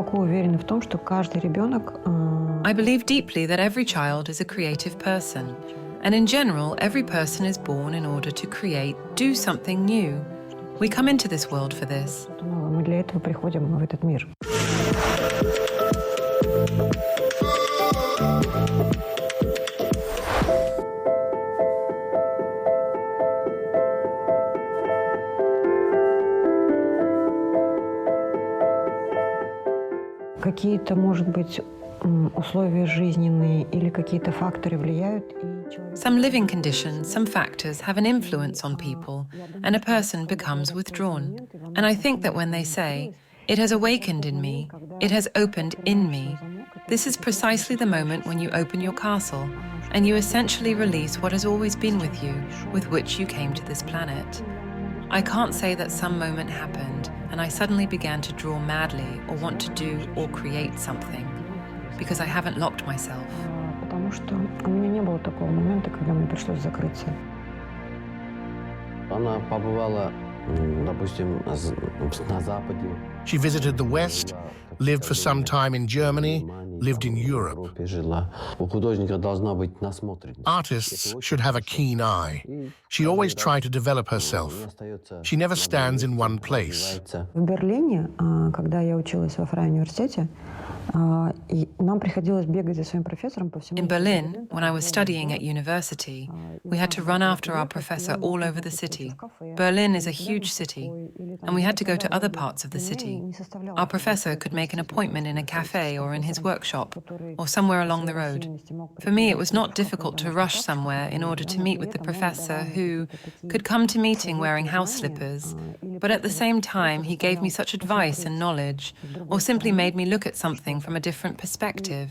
глубоко уверена в том, что каждый ребенок... I believe deeply that every child is a creative person. And in general, every person is born in order to create, do something new. We come into this world for this. Мы для этого приходим в этот мир. Какие-то, может быть, условия жизненные или какие-то факторы влияют. Some living conditions, some factors have an influence on people, and a person becomes withdrawn. And I think that when they say, "It has awakened in me, it has opened in me," this is precisely the moment when you open your castle, and you essentially release what has always been with you, with which you came to this planet. I can't say that some moment happened, and I suddenly began to draw madly or want to do or create something, because I haven't locked myself. Потому что у меня не было такого момента, когда мне пришлось закрыться. Она побывала, допустим, на Западе. She visited the West, lived for some time in Germany, lived in Europe. У художника должна быть насмотренность. Artists should have a keen eye. She always tried to develop herself. She never stands in one place. В Берлине, когда я училась во Фрай-университете, нам приходилось бегать за своим профессором по всему. In Berlin, when I was studying at university, we had to run after our professor all over the city. Berlin is a huge city, and we had to go to other parts of the city. Our professor could make an appointment in a cafe or in his workshop, or somewhere along the road. For me, it was not difficult to rush somewhere in order to meet with the professor who could come to meeting wearing house slippers, but at the same time, he gave me such advice and knowledge, or simply made me look at something from a different perspective.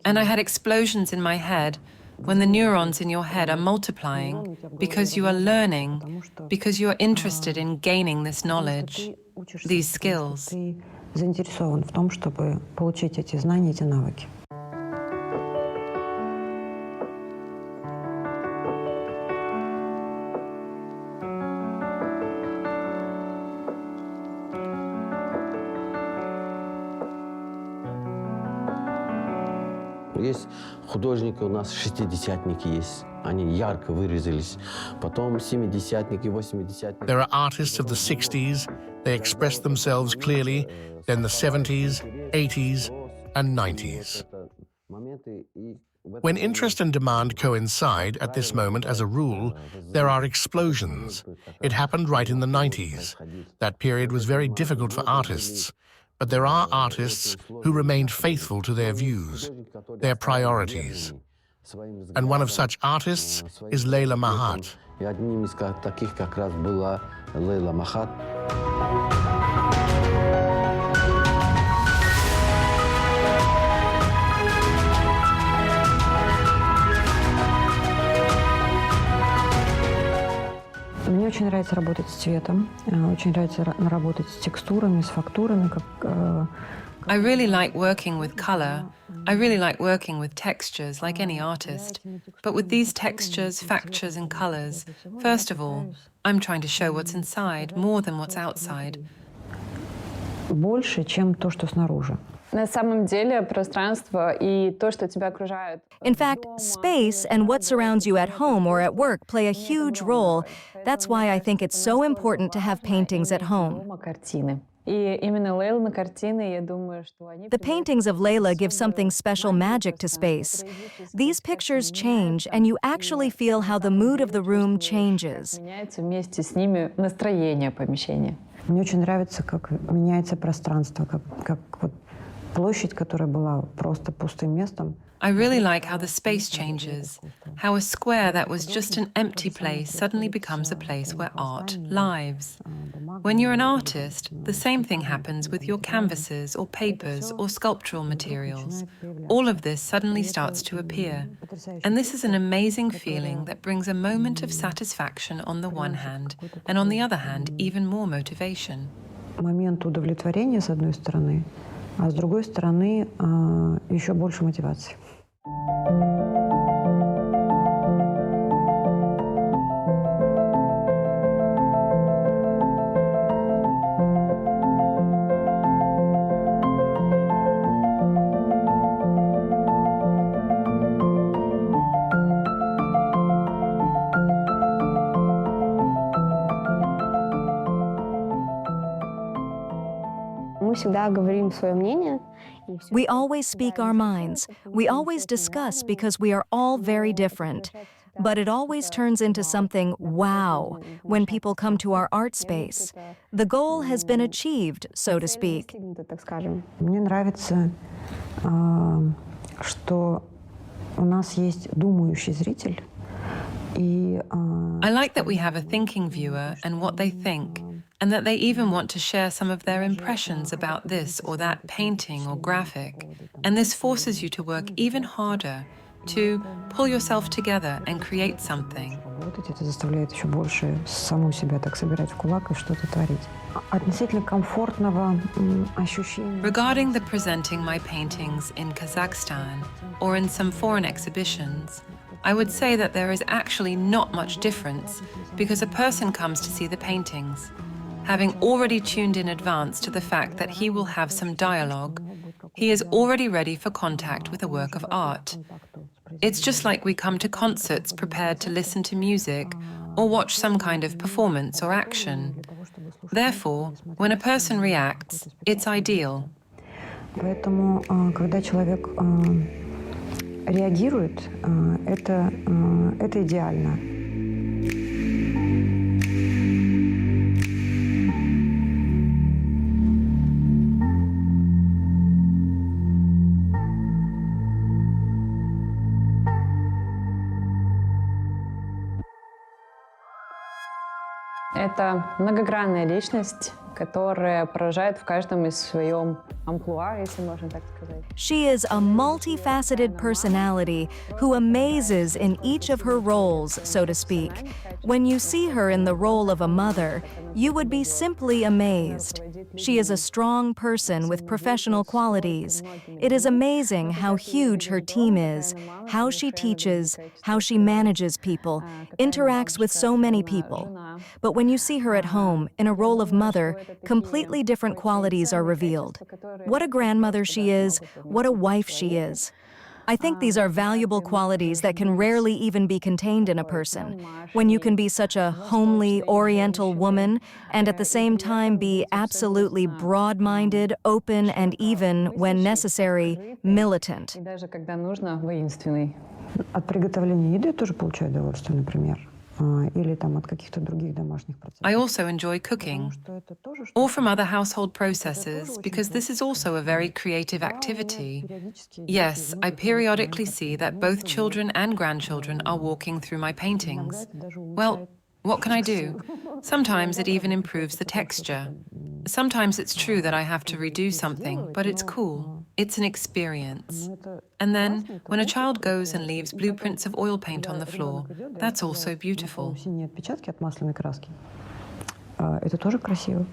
And I had explosions in my head when the neurons in your head are multiplying because you are learning, because you are interested in gaining this knowledge, these skills. Ты заинтересован в том, чтобы получить эти знания, эти навыки. Есть художники у нас, шестидесятники есть. Они ярко вырезались. Потом семидесятники, восьмидесятники. There are artists of the 60s. They express themselves clearly. Then the 70s, 80s, and 90s. When interest and demand coincide at this moment, as a rule, there are explosions. It happened right in the 90s. That period was very difficult for artists. But there are artists who remained faithful to their views, their priorities. And one of such artists is Leila Mahat. И одним из таких как раз была Leila Mahat. Мне очень нравится работать с цветом, очень нравится работать с текстурами, с фактурами. I really like working with color. I really like working with textures, like any artist. But with these textures, factures, and colors, first of all, I'm trying to show what's inside more than what's outside. Больше, чем то, что снаружи. На самом деле, пространство и то, что тебя окружает. In fact, space and what surrounds you at home or at work play a huge role. That's why I think it's so important to have paintings at home. И именно Лейлины картины, я думаю, что они... The paintings of Leila give something special magic to space. These pictures change, and you actually feel how the mood of the room changes. Меняется вместе с ними настроение помещения. Мне очень нравится, как меняется пространство, как вот площадь, которая была просто пустым местом. I really like how the space changes, how a square that was just an empty place suddenly becomes a place where art lives. When you're an artist, the same thing happens with your canvases or papers or sculptural materials. All of this suddenly starts to appear. And this is an amazing feeling that brings a moment of satisfaction on the one hand, and on the other hand, even more motivation. Момент удовлетворения, с одной стороны, а с другой стороны, еще больше мотивации. всегда говорим свое мнение. We always speak our minds. We always discuss because we are all very different. But it always turns into something wow when people come to our art space. The goal has been achieved, so to speak. Мне нравится, что у нас есть думающий зритель. I like that we have a thinking viewer and what they think, and that they even want to share some of their impressions about this or that painting or graphic. And this forces you to work even harder, to pull yourself together and create something. Это заставляет еще больше саму себя так собирать в кулак и что-то творить. Относительно комфортного ощущения. Regarding the presenting my paintings in Kazakhstan or in some foreign exhibitions, I would say that there is actually not much difference because a person comes to see the paintings, having already tuned in advance to the fact that he will have some dialogue. He is already ready for contact with a work of art. It's just like we come to concerts prepared to listen to music or watch some kind of performance or action. Therefore, when a person reacts, it's ideal. Поэтому, когда человек реагирует, это идеально. Это многогранная личность, которая поражает в каждом из своем амплуа, если можно так сказать. She is a multifaceted personality who amazes in each of her roles, so to speak. When you see her in the role of a mother, you would be simply amazed. She is a strong person with professional qualities. It is amazing how huge her team is, how she teaches, how she manages people, interacts with so many people. But when you see her at home, in a role of mother, completely different qualities are revealed. What a grandmother she is, what a wife she is. I think these are valuable qualities that can rarely even be contained in a person. When you can be such a homely, oriental woman and at the same time be absolutely broad-minded, open, and even, when necessary, militant. И даже когда нужно, воинственный. От приготовления еды тоже получаю удовольствие, например. Или там от каких-то других домашних процессов. I also enjoy cooking, or from other household processes, because this is also a very creative activity. Yes, I periodically see that both children and grandchildren are walking through my paintings. Well, what can I do? Sometimes it even improves the texture. Sometimes it's true that I have to redo something, but it's cool. It's an experience. And then, when a child goes and leaves blueprints of oil paint on the floor, that's also beautiful. Синие отпечатки от масляной краски. Это тоже красиво.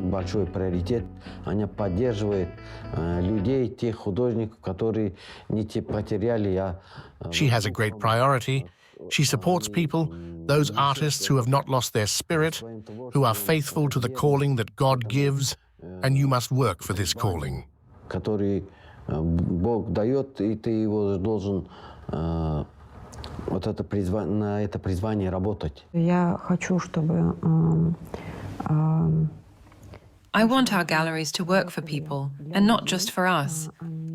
Большой приоритет. Она поддерживает людей, тех художников, которые не потеряли. She has a great priority. She supports people, those artists who have not lost their spirit, who are faithful to the calling that God gives, and you must work for this calling. Который Бог дает, и ты его должен вот это на это призвание работать. Я хочу, чтобы I want our galleries to work for people, and not just for us.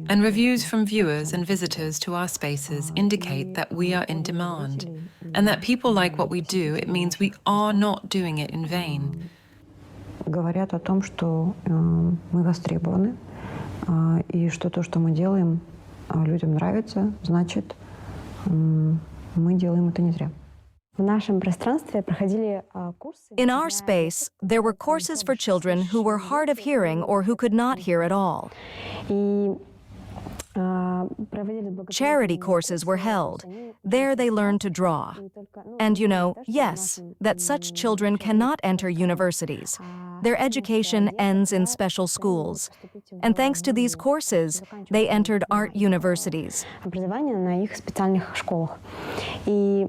And reviews from viewers and visitors to our spaces indicate that we are in demand, and that people like what we do. It means we are not doing it in vain. Говорят о том, что мы востребованы, и что то, что мы делаем, людям нравится, значит, мы делаем это не зря. В нашем пространстве проходили курсы. In our space, there were courses for children who were hard of hearing or who could not hear at all. И Charity courses were held. There they learned to draw. And you know, yes, that such children cannot enter universities. Their education ends in special schools. And thanks to these courses, they entered art universities. Образование на их специальных школах. И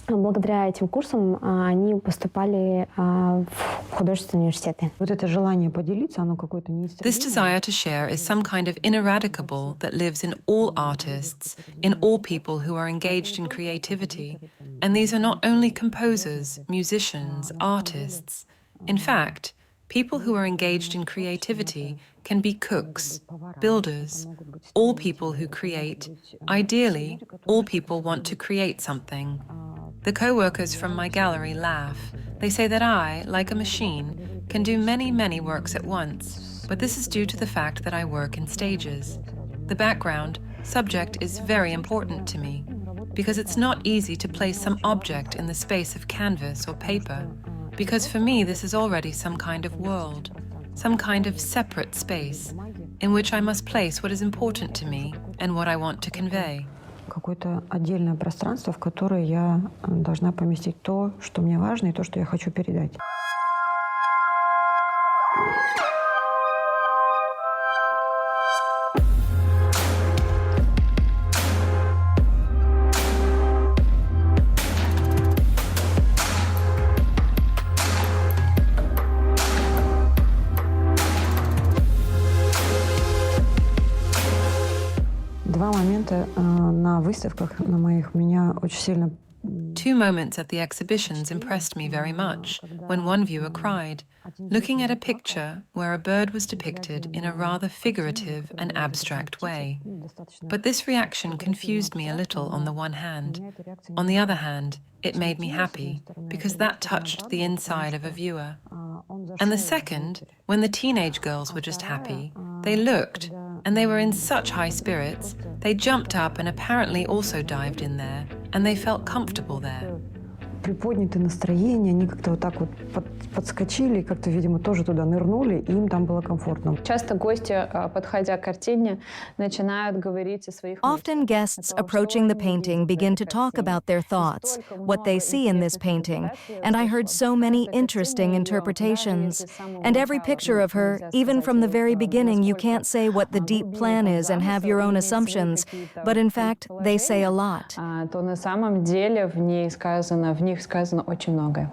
благодаря этим курсам они поступали в художественные университеты. Вот это желание поделиться, оно какое-то This неистребимое. desire to share is some kind of ineradicable that lives in all artists, in all people who are engaged in creativity. And these are not only composers, musicians, artists. In fact, people who are engaged in creativity can be cooks, builders, all people who create. Ideally, all people want to create something. The co-workers from my gallery laugh. They say that I, like a machine, can do many, many works at once, but this is due to the fact that I work in stages. The background, subject is very important to me, because it's not easy to place some object in the space of canvas or paper, because for me this is already some kind of world, some kind of separate space, in which I must place what is important to me and what I want to convey. Какое-то отдельное пространство, в которое я должна поместить то, что мне важно, и то, что я хочу передать. Два момента на выставках на моих меня очень сильно. Two moments at the exhibitions impressed me very much, when one viewer cried, looking at a picture where a bird was depicted in a rather figurative and abstract way. But this reaction confused me a little on the one hand. On the other hand, it made me happy, because that touched the inside of a viewer. And the second, when the teenage girls were just happy, they looked, and they were in such high spirits, they jumped up and apparently also dived in there, and they felt comfortable there. Приподнятое настроение, они как-то вот так вот подскочили, как-то, видимо, тоже туда нырнули, и им там было комфортно. Часто гости, подходя к картине, начинают говорить о своих Often guests approaching the painting begin to talk about their thoughts, what they see in this painting, and I heard so many interesting interpretations. And every picture of her, even from the very beginning, you can't say what the deep plan is and have your own assumptions, but in fact, they say a lot. То на самом деле в них сказано очень многое.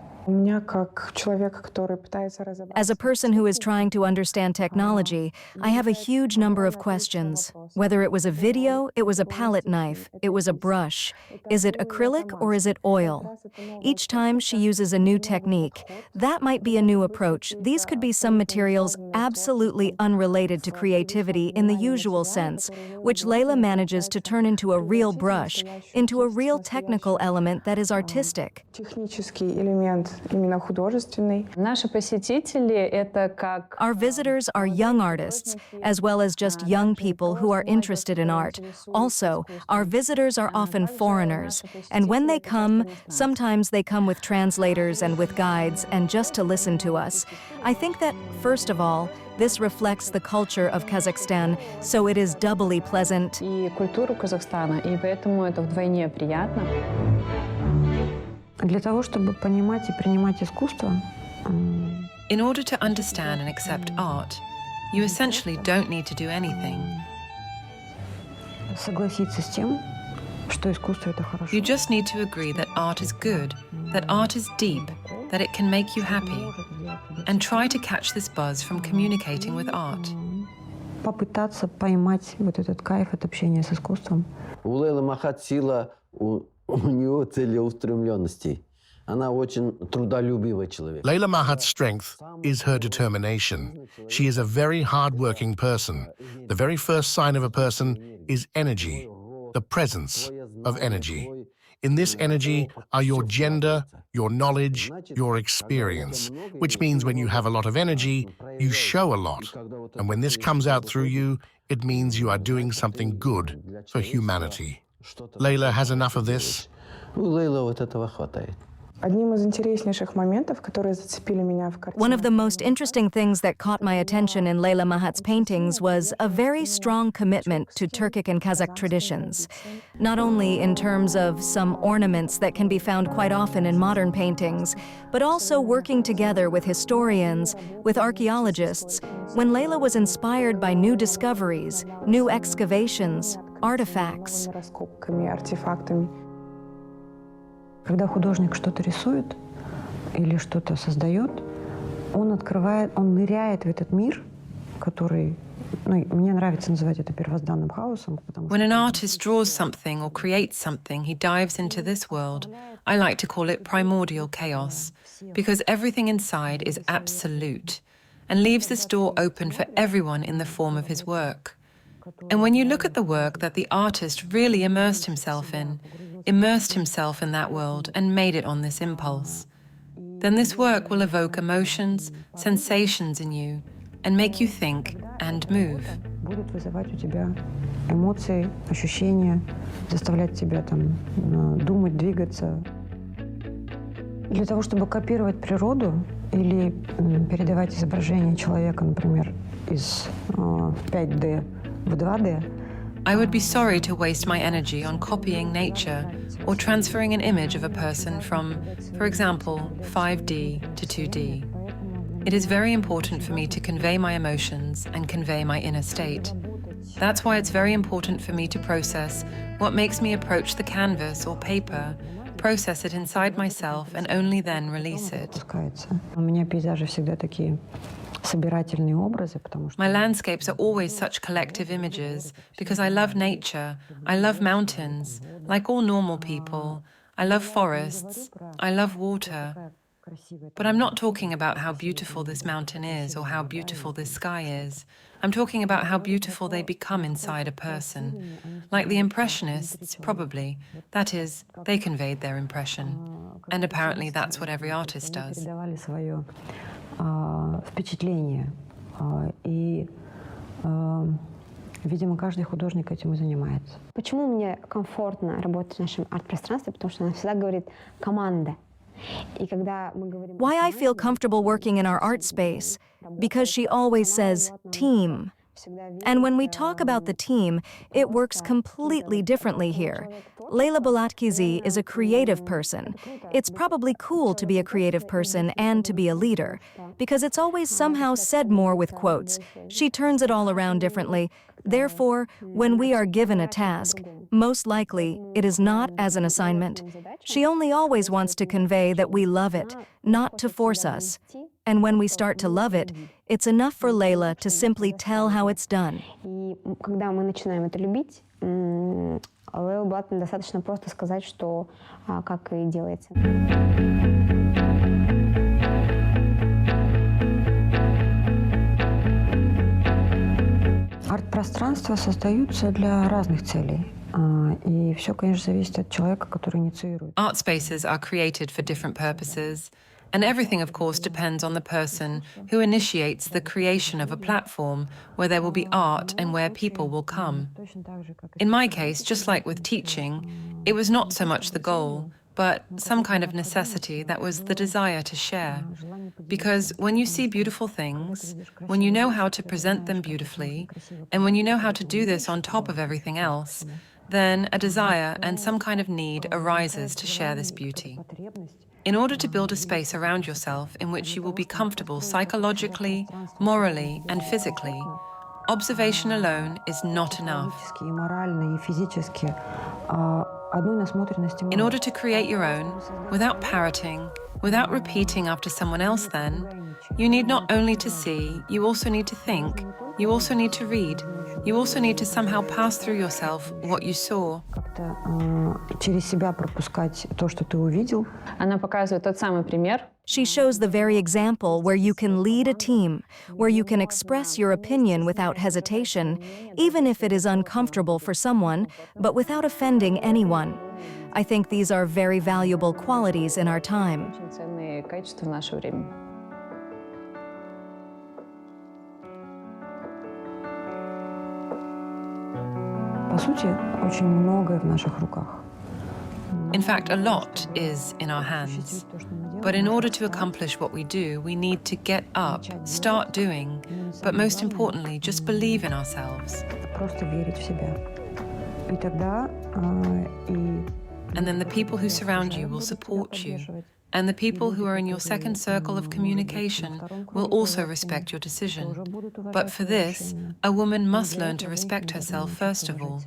As a person who is trying to understand technology, I have a huge number of questions. Whether it was a video, it was a palette knife, it was a brush. Is it acrylic or is it oil? Each time she uses a new technique. That might be a new approach. These could be some materials absolutely unrelated to creativity in the usual sense, which Leila manages to turn into a real brush, into a real technical element that is artistic. Наши посетители это как Our visitors are young artists, as well as just young people who are interested in art. Also, our visitors are often foreigners, and when they come, sometimes they come with translators and with guides and just to listen to us. I think that, first of all, this reflects the culture of Kazakhstan, so it is doubly pleasant. и культуру Казахстана, и поэтому это вдвойне приятно. Для того, чтобы понимать и принимать искусство, In order to understand and accept art, you essentially don't need to do anything. согласиться с тем, что искусство — это хорошо. You just need to agree that art is good, that art is deep, that it can make you happy, and try to catch this buzz from communicating with art. Попытаться поймать вот этот кайф от общения с искусством. У Лейлы Махат сила, у нее целеустремленности. Она очень трудолюбивый человек. Leila Mahat's strength is her determination. She is a very hard-working person. The very first sign of a person is energy, the presence of energy. In this energy are your gender, your knowledge, your experience, which means when you have a lot of energy, you show a lot. And when this comes out through you, it means you are doing something good for humanity. Leila has enough of this. У Лейлы вот этого хватает. Одним из интереснейших моментов, которые зацепили меня в картине. One of the most interesting things that caught my attention in Leila Mahat's paintings was a very strong commitment to Turkic and Kazakh traditions. Not only in terms of some ornaments that can be found quite often in modern paintings, but also working together with historians, with archaeologists, when Leila was inspired by new discoveries, new excavations, artifacts. Раскопками, артефактами. Когда художник что-то рисует или что-то создает, он ныряет в этот мир, который, мне нравится называть это первозданным хаосом. When an artist draws something or creates something, he dives into this world. I like to call it primordial chaos, because everything inside is absolute and leaves this door open for everyone in the form of his work. And when you look at the work that the artist really immersed himself in that world and made it on this impulse, then this work will evoke emotions, sensations in you and make you think and move. Будет вызывать у тебя эмоции, ощущения, заставлять тебя думать, двигаться. Для того, чтобы копировать природу или передавать изображение человека, например, из 5D в 2D, I would be sorry to waste my energy on copying nature or transferring an image of a person from, for example, 5D to 2D. It is very important for me to convey my emotions and convey my inner state. That's why it's very important for me to process what makes me approach the canvas or paper, process it inside myself, and only then release it. У меня пейзажи всегда такие собирательные образы, потому что My landscapes are always such collective images because I love nature, I love mountains, like all normal people. I love forests, I love water. But I'm not talking about how beautiful this mountain is or how beautiful this sky is. I'm talking about how beautiful they become inside a person. Like the Impressionists, probably. That is, they conveyed their impression. And apparently that's what every artist does. передавали свое впечатление. И, видимо, каждый художник этим и занимается. Почему мне комфортно работать в нашем арт-пространстве? Потому что она всегда говорит «команда». И когда мы говорим... Why I feel comfortable working in our art space? Because she always says team. And when we talk about the team, it works completely differently here. Leila Mahat is a creative person. It's probably cool to be a creative person and to be a leader, because it's always somehow said more with quotes. She turns it all around differently. Therefore, when we are given a task, most likely it is not as an assignment. She only always wants to convey that we love it, not to force us. And when we start to love it, it's enough for Leila to simply tell how it's done. И когда мы начинаем это любить, Лейле Маат достаточно просто сказать, что как и делается. Арт-пространства создаются для разных целей. И все, конечно, зависит от человека, который инициирует. Art spaces are created for different purposes. And everything, of course, depends on the person who initiates the creation of a platform where there will be art and where people will come. In my case, just like with teaching, it was not so much the goal, but some kind of necessity that was the desire to share. Because when you see beautiful things, when you know how to present them beautifully, and when you know how to do this on top of everything else, then a desire and some kind of need arises to share this beauty. In order to build a space around yourself in which you will be comfortable psychologically, morally, and physically, observation alone is not enough. In order to create your own, without parroting, without repeating after someone else then, you need not only to see, you also need to think, you also need to read, you also need to somehow pass through yourself what you saw. Через себя пропускать то, что ты увидел. Она показывает тот самый пример. She shows the very example where you can lead a team, where you can express your opinion without hesitation, even if it is uncomfortable for someone, but without offending anyone. I think these are very valuable qualities in our time. Очень ценные качества в наше время. По сути, очень многое в наших руках. In fact, a lot is in our hands. But in order to accomplish what we do, we need to get up, start doing, but most importantly, just believe in ourselves. Просто верить в себя. И тогда And then the people who surround you will support you. And the people who are in your second circle of communication will also respect your decision. But for this, a woman must learn to respect herself first of all.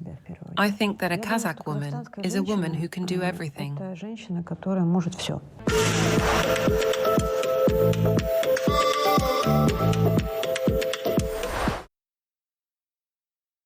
I think that a Kazakh woman is a woman who can do everything. Это женщина, которая может все.